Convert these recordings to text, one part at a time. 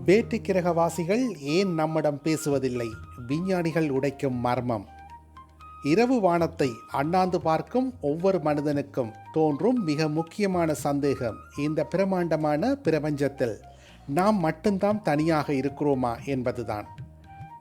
வேட்டு கிரகவாசிகள் ஏன் நம்மிடம் பேசுவதில்லை? விஞ்ஞானிகள் உடைக்கும் மர்மம். இரவு வானத்தை அண்ணாந்து பார்க்கும் ஒவ்வொரு மனிதனுக்கும் தோன்றும் மிக முக்கியமான சந்தேகம், இந்த பிரமாண்டமான பிரபஞ்சத்தில் நாம் மட்டும்தான் தனியாக இருக்கிறோமா என்பதுதான்.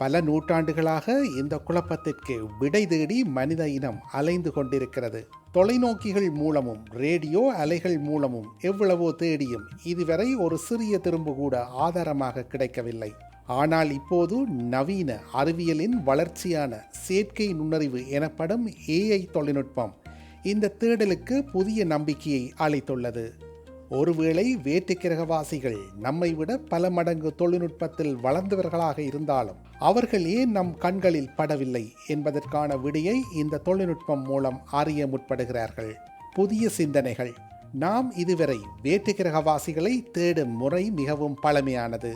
பல நூற்றாண்டுகளாக இந்த குழப்பத்திற்கு விடை தேடி மனித இனம் அலைந்து கொண்டிருக்கிறது. தொலைநோக்கிகள் மூலமும் ரேடியோ அலைகள் மூலமும் எவ்வளவோ தேடியும் இதுவரை ஒரு சிறிய திரும்பு கூட ஆதாரமாக கிடைக்கவில்லை. ஆனால் இப்போது நவீன அறிவியலின் வளர்ச்சியான செயற்கை நுண்ணறிவு எனப்படும் AI தொழில்நுட்பம் இந்த தேடலுக்கு புதிய நம்பிக்கையை அளித்துள்ளது. ஒருவேளை வேட்டு கிரகவாசிகள் நம்மை விட பல மடங்கு தொழில்நுட்பத்தில் வளர்ந்தவர்களாக இருந்தாலும் அவர்கள் ஏன் நம் கண்களில் படவில்லை என்பதற்கான விடையை இந்த தொழில்நுட்பம் மூலம் அறிய முற்படுகிறார்கள். புதிய சிந்தனைகள். நாம் இதுவரை வேட்டு கிரகவாசிகளை தேடும் முறை மிகவும் பழமையானது.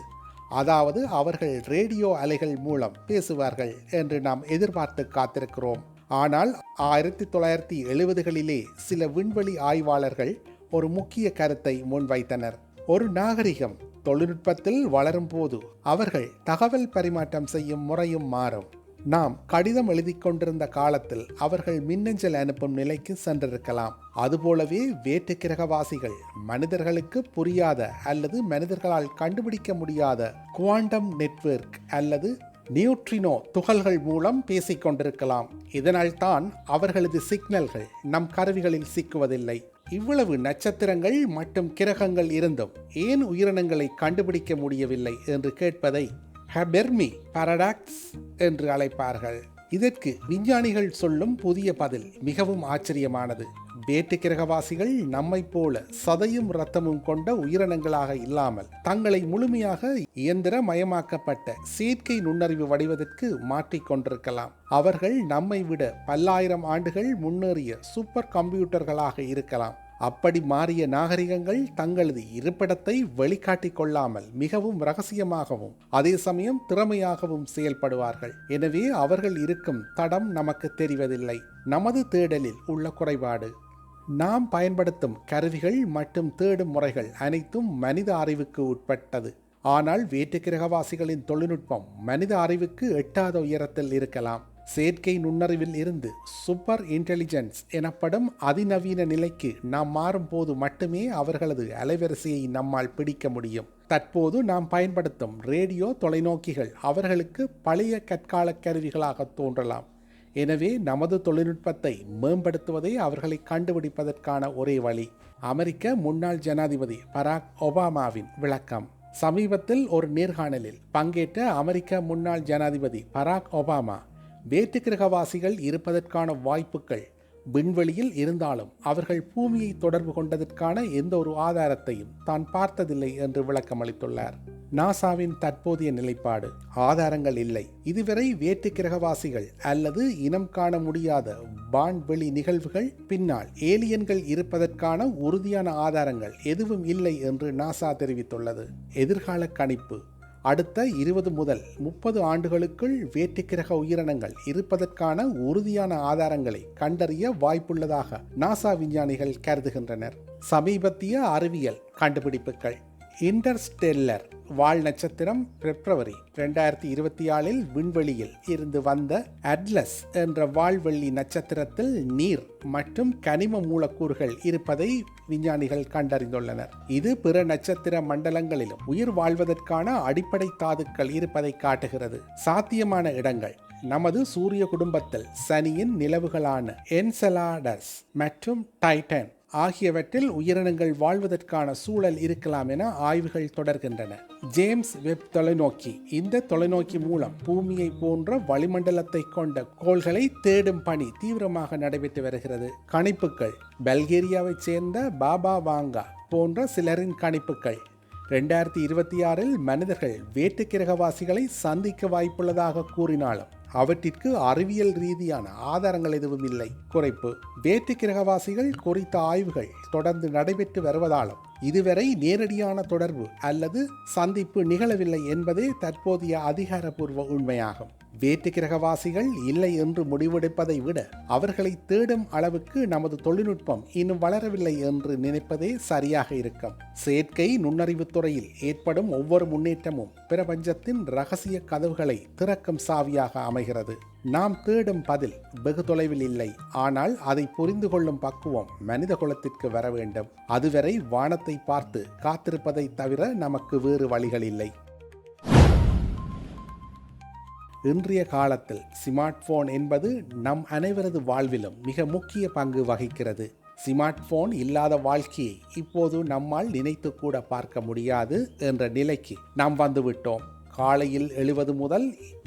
அதாவது அவர்கள் ரேடியோ அலைகள் மூலம் பேசுவார்கள் என்று நாம் எதிர்பார்த்து காத்திருக்கிறோம். ஆனால் 1970களிலே சில விண்வெளி ஆய்வாளர்கள் ஒரு முக்கிய கருத்தை முன்வைத்தனர். ஒரு நாகரிகம் தொழில்நுட்பத்தில் வளரும் போது அவர்கள் தகவல் பரிமாற்றம் செய்யும் முறையும் மாறும். நாம் கடிதம் எழுதி கொண்டிருந்த காலத்தில் அவர்கள் மின்னஞ்சல் அனுப்பும் நிலைக்கு சென்றிருக்கலாம். அதுபோலவே வேட்டு கிரகவாசிகள் மனிதர்களுக்கு புரியாத அல்லது மனிதர்களால் கண்டுபிடிக்க முடியாத குவாண்டம் நெட்வொர்க் அல்லது நியூட்ரினோ துகள்கள் மூலம் பேசிக் கொண்டிருக்கலாம். இதனால் தான் அவர்களது சிக்னல்கள் நம் கருவிகளில் சிக்குவதில்லை. இவ்வளவு நட்சத்திரங்கள் மற்றும் கிரகங்கள் இருந்தும் ஏன் உயிரினங்களை கண்டுபிடிக்க முடியவில்லை என்று கேட்பதை ஹெபெர்மி பாரடாக்ஸ் என்று அழைப்பார்கள். இதற்கு விஞ்ஞானிகள் சொல்லும் புதிய பதில் மிகவும் ஆச்சரியமானது. வேட்டு கிரகவாசிகள் நம்மை போல சதையும் இரத்தமும் கொண்ட உயிரினங்களாக இல்லாமல் தங்களை முழுமையாக இயந்திரமயமாக்கப்பட்ட செயற்கை நுண்ணறிவு வடிவதற்கு மாற்றிக்கொண்டிருக்கலாம். அவர்கள் நம்மை விட பல்லாயிரம் ஆண்டுகள் முன்னேறிய சூப்பர் கம்ப்யூட்டர்களாக இருக்கலாம். அப்படி மாறிய நாகரிகங்கள் தங்களது இருப்பிடத்தை வெளிக்காட்டிக் கொள்ளாமல் மிகவும் இரகசியமாகவும் அதே சமயம் திறமையாகவும் செயல்படுவார்கள். எனவே அவர்கள் இருக்கும் தடம் நமக்கு தெரிவதில்லை. நமது தேடலில் உள்ள குறைபாடு. நாம் பயன்படுத்தும் கருவிகள் மற்றும் தேடும் முறைகள் அனைத்தும் மனித அறிவுக்கு உட்பட்டது. ஆனால் வேட்டு கிரகவாசிகளின் தொழில்நுட்பம் மனித அறிவுக்கு எட்டாத உயரத்தில் இருக்கலாம். செயற்கை நுண்ணறிவில் இருந்து சூப்பர் இன்டெலிஜென்ஸ் எனப்படும் அதிநவீன நிலைக்கு நாம் மாறும் போது மட்டுமே அவர்களது அலைவரிசையை நம்மால் பிடிக்க முடியும். தற்போது நாம் பயன்படுத்தும் ரேடியோ தொலைநோக்கிகள் அவர்களுக்கு பழைய கற்கால கருவிகளாக தோன்றலாம். எனவே நமது தொழில்நுட்பத்தை மேம்படுத்துவதே அவர்களை கண்டுபிடிப்பதற்கான ஒரே வழி. அமெரிக்க முன்னாள் ஜனாதிபதி பராக் ஒபாமாவின் விளக்கம். சமீபத்தில் ஒரு நேர்காணலில் பங்கேற்ற அமெரிக்க முன்னாள் ஜனாதிபதி பராக் ஒபாமா வேட்டு கிரகவாசிகள் இருப்பதற்கான வாய்ப்புகள் விண்வெளியில் இருந்தாலும் அவர்கள் பூமியை தொடர்பு கொண்டதற்கான எந்த ஒரு ஆதாரத்தையும் தான் பார்த்ததில்லை என்று விளக்கமளித்துள்ளார். நாசாவின் தற்போதைய நிலைப்பாடு. ஆதாரங்கள் இல்லை. இதுவரை வேட்டு கிரகவாசிகள் அல்லது இனம் காண முடியாத வான்வெளி நிகழ்வுகள் பின்னால் ஏலியன்கள் இருப்பதற்கான உறுதியான ஆதாரங்கள் எதுவும் இல்லை என்று நாசா தெரிவித்துள்ளது. எதிர்கால கணிப்பு. அடுத்த 20 முதல் 30 ஆண்டுகளுக்குள் வேட்டு கிரக உயிரினங்கள் இருப்பதற்கான உறுதியான ஆதாரங்களை கண்டறிய வாய்ப்புள்ளதாக நாசா விஞ்ஞானிகள் கருதுகின்றனர். சமீபத்திய அறிவியல் கண்டுபிடிப்புகள். இன்டர்ஸ்டெல்லர் வால் நட்சத்திரம் பிப்ரவரி 2024 விண்வெளியில் இருந்து வந்த அட்லஸ் என்ற வால்வெள்ளி நட்சத்திரத்தில் நீர் மற்றும் கனிம மூலக்கூறுகள் இருப்பதை விஞ்ஞானிகள் கண்டறிந்துள்ளனர். இது பிற நட்சத்திர மண்டலங்களிலும் உயிர் வாழ்வதற்கான அடிப்படை தாதுக்கள் இருப்பதை காட்டுகிறது. சாத்தியமான இடங்கள். நமது சூரிய குடும்பத்தில் சனியின் நிலவுகளான என்செலாடஸ் மற்றும் டைட்டன் ஆகியவற்றில் உயிரினங்கள் வாழ்வதற்கான சூழல் இருக்கலாம் என ஆய்வுகள் தொடர்கின்றன. ஜேம்ஸ் வெப் தொலைநோக்கி. இந்த தொலைநோக்கி மூலம் பூமியை போன்ற வளிமண்டலத்தை கொண்ட கோள்களை தேடும் பணி தீவிரமாக நடைபெற்று வருகிறது. கணிப்புகள். பல்கேரியாவைச் சேர்ந்த பாபா வாங்கா போன்ற சிலரின் கணிப்புகள் 2026 மனிதர்கள் வேட்டு கிரகவாசிகளை சந்திக்க வாய்ப்புள்ளதாக கூறினாலும் அவற்றிற்கு அறிவியல் ரீதியான ஆதாரங்கள் எதுவும் இல்லை. குறைப்பு. வேட்டு கிரகவாசிகள் குறித்த ஆய்வுகள் தொடர்ந்து நடைபெற்று வருவதாலும் இதுவரை நேரடியான தொடர்பு அல்லது சந்திப்பு நிகழவில்லை என்பதே தற்போதைய அதிகாரப்பூர்வ உண்மையாகும். வேற்று கிரகவாசிகள் இல்லை என்று முடிவெடுப்பதை விட அவர்களை தேடும் அளவுக்கு நமது தொழில்நுட்பம் இன்னும் வளரவில்லை என்று நினைப்பதே சரியாக இருக்கும். செயற்கை நுண்ணறிவுத் துறையில் ஏற்படும் ஒவ்வொரு முன்னேற்றமும் பிரபஞ்சத்தின் இரகசிய கதவுகளை திறக்கும் சாவியாக அமைகிறது. நாம் தேடும் பதில் வெகு தொலைவில் இல்லை, ஆனால் அதை புரிந்து கொள்ளும் பக்குவம் மனித குலத்திற்கு வர வேண்டும். அதுவரை வானத்தை பார்த்து காத்திருப்பதை தவிர நமக்கு வேறு வழிகள் இல்லை. இன்றைய காலத்தில் ஸ்மார்ட் போன் என்பது நம் அனைவரது வாழ்விலும் மிக முக்கிய பங்கு வகிக்கிறது. ஸ்மார்ட் போன் இல்லாத வாழ்க்கையை இப்போது நம்மால் நினைத்து கூட பார்க்க முடியாது என்ற நிலைக்கு நாம் வந்துவிட்டோம். காலையில் எழுவது முதல்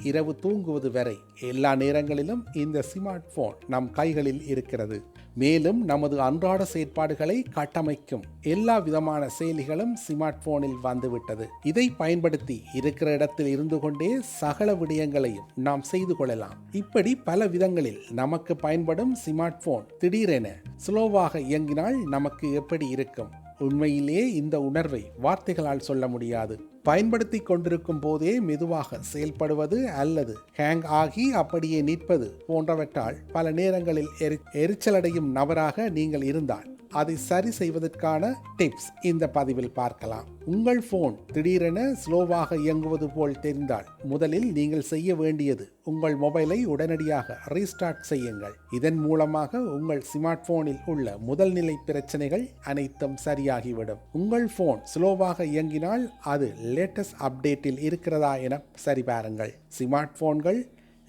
இரவு தூங்குவது வரை எல்லா நேரங்களிலும் இந்த ஸ்மார்ட் போன் நம் கைகளில் இருக்கிறது. மேலும் நமது அன்றாட செயற்பாடுகளை கட்டமைக்கும் எல்லா விதமான செயலிகளும் ஸ்மார்ட் போனில் வந்துவிட்டது. இதை பயன்படுத்தி இருக்கிற இடத்தில் இருந்து கொண்டே சகல விடயங்களையும் நாம் செய்து கொள்ளலாம். இப்படி பல விதங்களில் நமக்கு பயன்படும் ஸ்மார்ட் போன் திடீரென ஸ்லோவாக இயங்கினால் நமக்கு எப்படி இருக்கும்? உண்மையிலேயே இந்த உணர்வை வார்த்தைகளால் சொல்ல முடியாது. பயன்படுத்தி கொண்டிருக்கும் போதே மெதுவாக செயல்படுவது அல்லது ஹேங் ஆகி அப்படியே நிற்பது போன்றவற்றால் பல நேரங்களில் எரிச்சலடையும் நபராக நீங்கள் இருந்தால் அதை சரி செய்வதற்கான டிப்ஸ் இந்த பதிவில் பார்க்கலாம். உங்கள் போன் திடீரென ஸ்லோவாக இயங்குவது போல் தெரிந்தால் முதலில் நீங்கள் செய்ய வேண்டியது உங்கள் மொபைலை உடனடியாக ரீஸ்டார்ட் செய்யுங்கள். இதன் மூலமாக உங்கள் ஸ்மார்ட் போனில் உள்ள முதல் நிலை பிரச்சனைகள் அனைத்தும் சரியாகிவிடும். உங்கள் போன் ஸ்லோவாக இயங்கினால் அது லேட்டஸ்ட் அப்டேட்டில் இருக்கிறதா என சரிபாருங்கள். ஸ்மார்ட் போன்கள்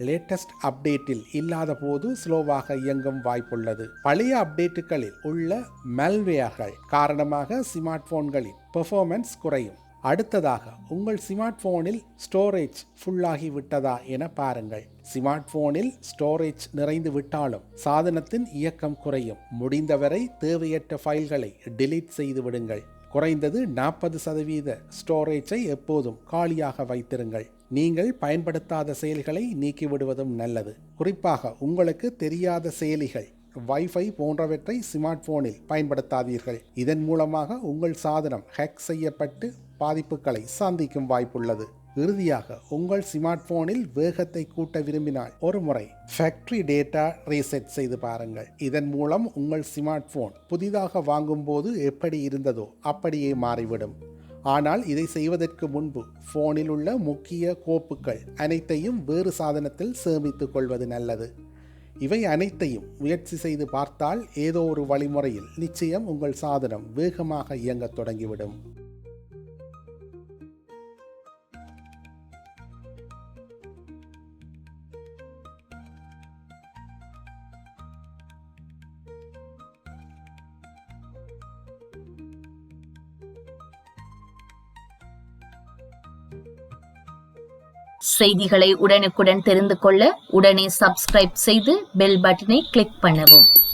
லேட்டஸ்ட் அப்டேட்டில் இல்லாத போது ஸ்லோவாக இயங்கும் வாய்ப்புள்ளது. பழைய அப்டேட்டுகளில் உள்ள மெல்வேர்கள் காரணமாக ஸ்மார்ட் போன்களின் பெர்ஃபார்மன்ஸ் குறையும். அடுத்ததாக உங்கள் ஸ்மார்ட் போனில் ஸ்டோரேஜ் ஃபுல்லாகி விட்டதா என பாருங்கள். ஸ்மார்ட் போனில் ஸ்டோரேஜ் நிறைந்து விட்டாலும் சாதனத்தின் இயக்கம் குறையும். முடிந்தவரை தேவையற்ற ஃபைல்களை டெலீட் செய்து விடுங்கள். குறைந்தது 40% ஸ்டோரேஜை எப்போதும் காலியாக வைத்திருங்கள். நீங்கள் பயன்படுத்தாத செயலிகளை நீக்கிவிடுவதும் நல்லது. குறிப்பாக உங்களுக்கு தெரியாத செயலிகள், வைஃபை போன்றவற்றை ஸ்மார்ட் போனில் பயன்படுத்தாதீர்கள். இதன் மூலமாக உங்கள் சாதனம் ஹேக் செய்யப்பட்டு பாதிப்புகளை சந்திக்கும் வாய்ப்புள்ளது. இறுதியாக உங்கள் ஸ்மார்ட் போனில் வேகத்தை கூட்ட விரும்பினால் ஒரு முறை ஃபேக்டரி டேட்டா ரீசெட் செய்து பாருங்கள். இதன் மூலம் உங்கள் ஸ்மார்ட் போன் புதிதாக வாங்கும் போது எப்படி இருந்ததோ அப்படியே மாறிவிடும். ஆனால் இதை செய்வதற்கு முன்பு போனில் உள்ள முக்கிய கோப்புகள் அனைத்தையும் வேறு சாதனத்தில் சேமித்துக் கொள்வது நல்லது. இவை அனைத்தையும் முயற்சி செய்து பார்த்தால் ஏதோ ஒரு வழிமுறையில் நிச்சயம் உங்கள் சாதனம் வேகமாக இயங்கத் தொடங்கிவிடும். செய்திகளை உடனுக்குடன் தெரிந்து கொள்ள உடனே சப்ஸ்கிரைப் செய்து பெல் பட்டனை கிளிக் பண்ணவும்.